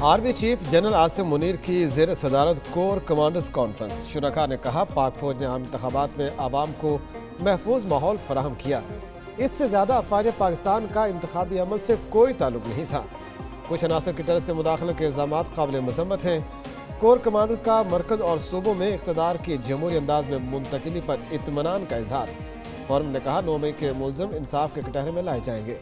Army chief general Asim Munir की ज़ेर सदारत कोर कमांडर्स कॉन्फ्रेंस। शुरका ने कहा, पाक फौज ने आम इंतखाबात में आवाम को महफूज माहौल फराहम किया। इससे ज़्यादा अफवाज पाकिस्तान का इंतखाबी अमल से कोई ताल्लुक नहीं था। कुछ अनासर की तरफ से मुदाखलत के इल्ज़ामात काबिल मज़म्मत हैं। कोर कमांडर्स का मरकज़ और सूबों में इक़्तिदार की जमहूरी अंदाज में मुंतकिली पर इत्मीनान का इजहार। फोरम ने कहा, 9 मई के मुलज़िम इंसाफ के कटहरे में लाए जाएंगे।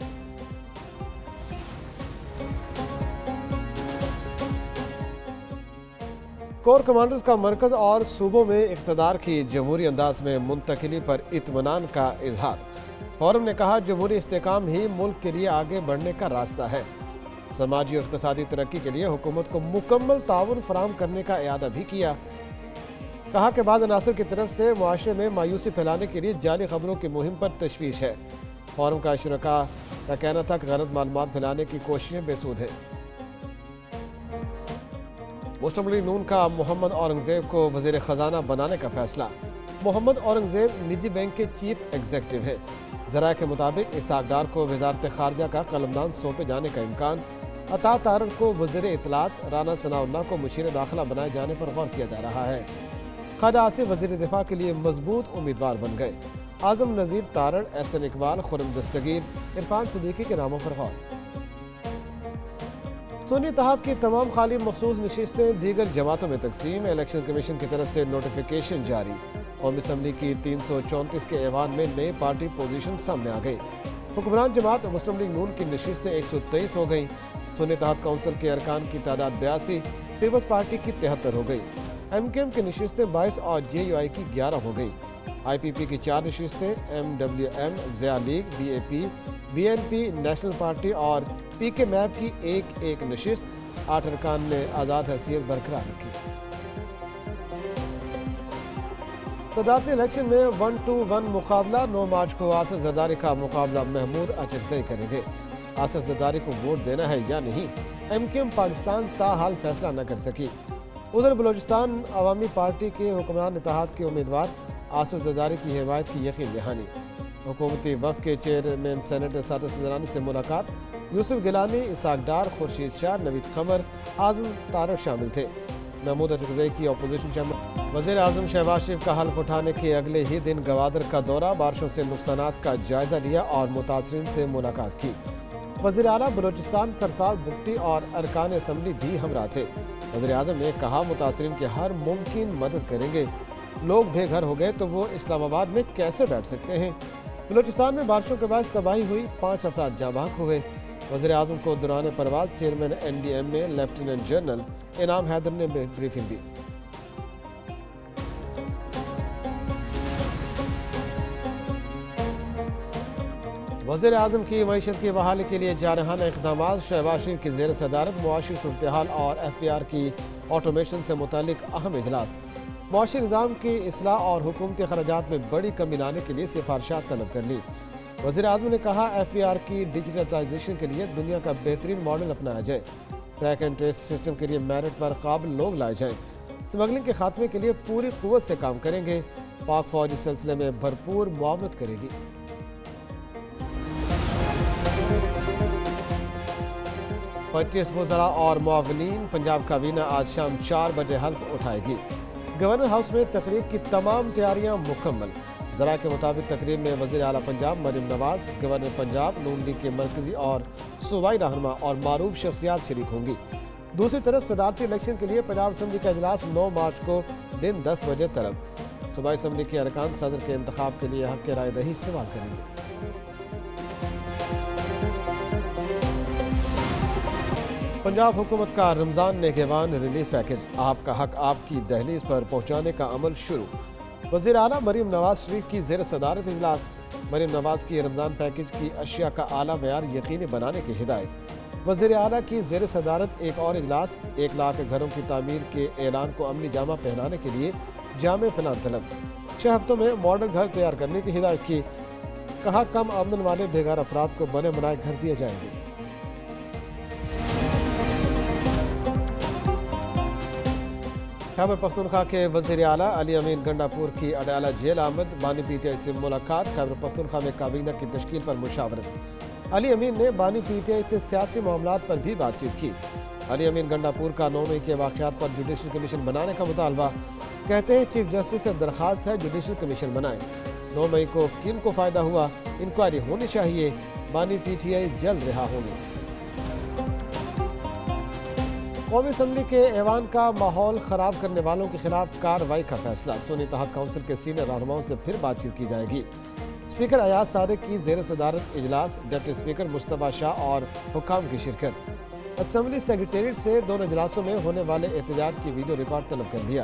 कोर कमांडर्स का मरकज़ और सूबों में इक़्तिदार की जमहूरी अंदाज में मुंतकिली पर इत्मीनान का इजहार। फोरम ने कहा, जमहूरी इस्तेकाम ही मुल्क के लिए आगे बढ़ने का रास्ता है। समाजी और इक़्तिसादी तरक्की के लिए हुकूमत को मुकम्मल ताउन फराहम करने का इरादा भी किया। कहा कि बाज़ अनासर की तरफ से मुआशरे में मायूसी फैलाने के लिए जाली खबरों की मुहिम पर तशवीश है। फोरम का शुरका का कहना था कि गलत मालूमात फैलाने की कोशिशें बेसूद हैं। मुस्लिम लीग नून का मोहम्मद औरंगज़ेब को वज़ीर ख़जाना बनाने का फैसला। मोहम्मद औरंगज़ेब निजी बैंक के चीफ एग्जीक्यूटिव हैं। ज़राए के मुताबिक इसहाक़ डार को वज़ारत ख़ारजा का कलमदान सौंपे जाने का इम्कान। अता तारर को वज़ीर इत्तलात, राना सनाउल्लाह को मुशीर दाखिला बनाए जाने पर गौर किया जा रहा है। ख्वाजा आसिफ वज़ीर दिफा के लिए मजबूत उम्मीदवार बन गए। आज़म नज़ीर तारड़, एहसन इकबाल, खुर्रम दस्तगीर, इरफान सिद्दीकी के नामों पर गौर। सुन्नी इत्तेहाद की तमाम खाली मखसूस नशिस्तें दीगर जमातों में तकसीम। इलेक्शन कमीशन की तरफ से नोटिफिकेशन जारी। कौमी असम्बली की 334 के ऐवान में नए पार्टी पोजीशन सामने आ गई। हुक्मरान जमात मुस्लिम लीग नून की नशिस्तें 123 हो गई। सुन्नी इत्तेहाद काउंसिल के अरकान की तादाद 82, पीपल्स पार्टी की 73 हो गई। MKM की नशिस्तें 22 और JUI की 11 हो गई। IPP की 4 नशिस्तें, MWM, Zia league, BAP, BNP, national party और PK मैप की एक नशिस्त। 8 अरकान ने आज़ाद हैसियत बरकरार रखी। सदारती इलेक्शन में 1-to-1 मुकाबला। 9 मार्च को आसिफ जरदारी का मुकाबला महमूद अचकज़ई करेंगे। आसिफ जरदारी को वोट देना है या नहीं, MKM पाकिस्तान ताहाल फैसला न कर सकी। उधर बलोचिस्तान अवामी पार्टी के हुक्मरान इत्तेहाद के उम्मीदवार आसिफ जरदारी की हिमायत की यकीन दहानी। हुकूमती वफ़द के चेयरमैन सेनेटर सादत सुज़रानी से मुलाकात। यूसुफ गिलानी, इसहाक़ डार, खुर्शीद शाह, नवीद क़मर, आज़म तारड़ शामिल थे। महमूद अचकज़ई की अपोजिशन शामिल। वज़ीर आज़म शहबाज शरीफ का हल्फ उठाने के अगले ही दिन गवादर का दौरा। बारिशों से नुकसानात का जायजा लिया और मुतासरीन से मुलाकात की। वज़ीर आला बलोचिस्तान सरफराज भुट्टी और अरकान असम्बली भी हमरा थे। वज़ीर आज़म ने कहा, मुतासरीन की हर मुमकिन मदद करेंगे। लोग बेघर हो गए तो वो इस्लामाबाद में कैसे बैठ सकते हैं। बलोचिस्तान में बारिशों के बाद तबाही हुई, 5 अफराद जाँ बहक हुए। वज़ीर आज़म को दौरान परवाज़ चेयरमैन NDM में लेफ्टिनेंट जनरल इनाम हैदर ने ब्रीफिंग दी। वज़ीर आज़म की मईशत की बहाली के लिए जारहाना इक़दामात। शहबाज शरीफ की ज़ेर सदारत मुआशी सूरत-ए-हाल और FPR की ऑटोमेशन से मुतालिक अहम इजलास। मुआशी निज़ाम की इस्लाह और हुकूमती खर्चात में बड़ी कमी लाने के लिए सिफारिशात तलब कर ली। वज़ीर आज़म ने कहा, FPR की डिजिटलाइजेशन के लिए दुनिया का बेहतरीन मॉडल अपनाया जाए। ट्रैक एंड ट्रेस सिस्टम के लिए मेरिट पर काबिल लोग लाए जाएँ। स्मगलिंग के खात्मे के लिए पूरी कुव्वत से काम करेंगे। पाक फौज इस सिलसिले में भरपूर मुआवनत करेगी। 25 वज़रा और मुआवनीन। पंजाब काबीना आज शाम 4 बजे हल्फ उठाएगी। गवर्नर हाउस में तकरीब की तमाम तैयारियां मुकम्मल। ज़रा के मुताबिक तकरीब में वज़ीर आला पंजाब मरीम नवाज, गवर्नर पंजाब, नून लीग के मरकजी और सूबाई रहनुमा और मारूफ शख्सियात शरीक होंगी। दूसरी तरफ सदारती इलेक्शन के लिए पंजाब असम्बली का इजलास 9 मार्च को दिन 10 बजे तलब। सूबाई असम्बली के अरकान सदर के इंतखाब के लिए हक़ के राय दही इस्तेमाल करेंगे। पंजाब हुकूमत का रमज़ान नेगेवान रिलीफ पैकेज। आपका हक आपकी दहलीज पर पहुँचाने का अमल शुरू। वज़ीर आला मरीम नवाज शरीफ की ज़ेर सदारत इजलास। मरीम नवाज की रमज़ान पैकेज की अशिया का आला मयार यकीनी बनाने की हिदायत। वज़ीर आला की ज़ेर सदारत एक और इजलास। 1 लाख घरों की तामीर के ऐलान को अमली जामा पहनाने के लिए जामे प्लान तलब। 6 हफ्तों में मॉडल घर तैयार करने की हिदायत की। कहा, कम आमदन वाले बेघर अफराद को बने बनाए घर दिए जाएंगे। खैबर पख्तूनख्वा के वज़ीर आला अली अमीन गंडापुर की अडयाला जेल आमद। बानी PTI से मुलाकात। खैबर पख्तूनख्वा में काबीना की तश्कील पर मुशावरत। अली अमीन ने बानी PTI से सियासी मामलात पर भी बातचीत की। علی امین گنڈاپور کا 9 مئی کے واقعات پر جوڈیشل کمیشن بنانے کا مطالبہ، کہتے ہیں چیف جسٹس سے درخواست ہے جوڈیشل کمیشن بنائیں۔ 9 مئی کو کن کو فائدہ ہوا، انکوائری ہونی چاہیے، بانی پی ٹی آئی جلد رہا ہوگی۔ قومی اسمبلی کے ایوان کا ماحول خراب کرنے والوں کے خلاف کارروائی کا فیصلہ، سنی اتحاد کونسل کے سینئر رہنماؤں سے پھر بات چیت کی جائے گی۔ اسپیکر ایاز صادق کی زیر صدارت اجلاس، ڈپٹی اسپیکر مصطفیٰ شاہ اور حکام کی شرکت۔ اسمبلی سیکریٹریٹ سے دونوں اجلاسوں میں ہونے والے احتجاج کی ویڈیو ریکارڈ طلب کر لیا۔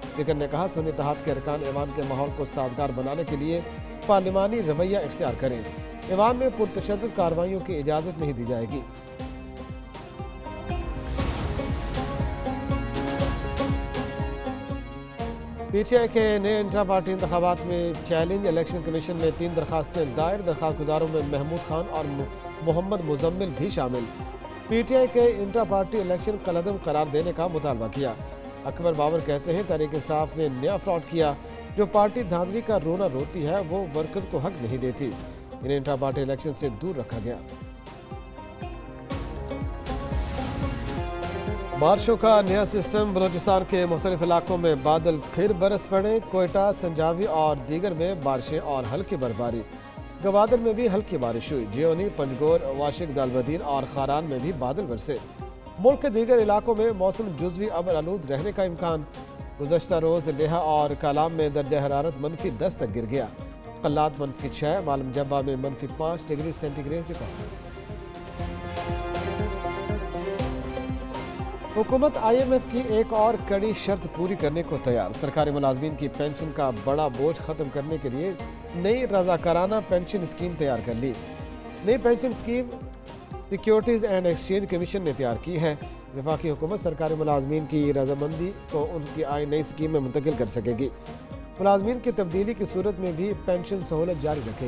اسپیکر نے کہا سنی اتحاد کے ارکان ایوان کے ماحول کو سازگار بنانے کے لیے پارلیمانی رویہ اختیار کریں۔ ایوان میں پرتشدد کارروائیوں کی اجازت نہیں دی جائے گی۔ پی ٹی آئی کے نئے انٹرا پارٹی انتخابات میں چیلنج، الیکشن کمیشن میں 3 درخواستیں دائر، درخواست گزاروں میں محمود خان اور محمد مزمل بھی شامل۔ پی ٹی آئی کے انٹرا پارٹی الیکشن کالعدم قرار دینے کا مطالبہ کیا۔ اکبر بابر کہتے ہیں تحریک انصاف نے نیا فراڈ کیا، جو پارٹی دھاندلی کا رونا روتی ہے وہ ورکر کو حق نہیں دیتی، انہیں انٹرا پارٹی الیکشن سے دور رکھا گیا۔ بارشوں کا نیا سسٹم، بلوچستان کے مختلف علاقوں میں بادل پھر برس پڑے، کوئٹہ، سنجاوی اور دیگر میں بارشیں اور ہلکی برفباری۔ گوادر میں بھی ہلکی بارش ہوئی، جیونی، پنجگور، واشق دالبدین اور خاران میں بھی بادل برسے۔ ملک کے دیگر علاقوں میں موسم جزوی ابر آلود رہنے کا امکان۔ گزشتہ روز لیہہ اور کالام میں درجہ حرارت -10 تک گر گیا، قلات -6، معلم جبہ میں -5 ڈگری سینٹی گریڈ ریکارڈ۔ حکومت آئی ایم ایف کی ایک اور کڑی شرط پوری کرنے کو تیار، سرکاری ملازمین کی پینشن کا بڑا بوجھ ختم کرنے کے لیے نئی رضاکارانہ پینشن اسکیم تیار کر لی۔ نئی pension scheme securities and exchange commission نے تیار کی ہے۔ وفاقی حکومت سرکاری ملازمین کی رضامندی کو ان کی نئی اسکیم میں منتقل کر سکے گی۔ ملازمین کی تبدیلی کی صورت میں بھی پینشن سہولت جاری رکھے گی۔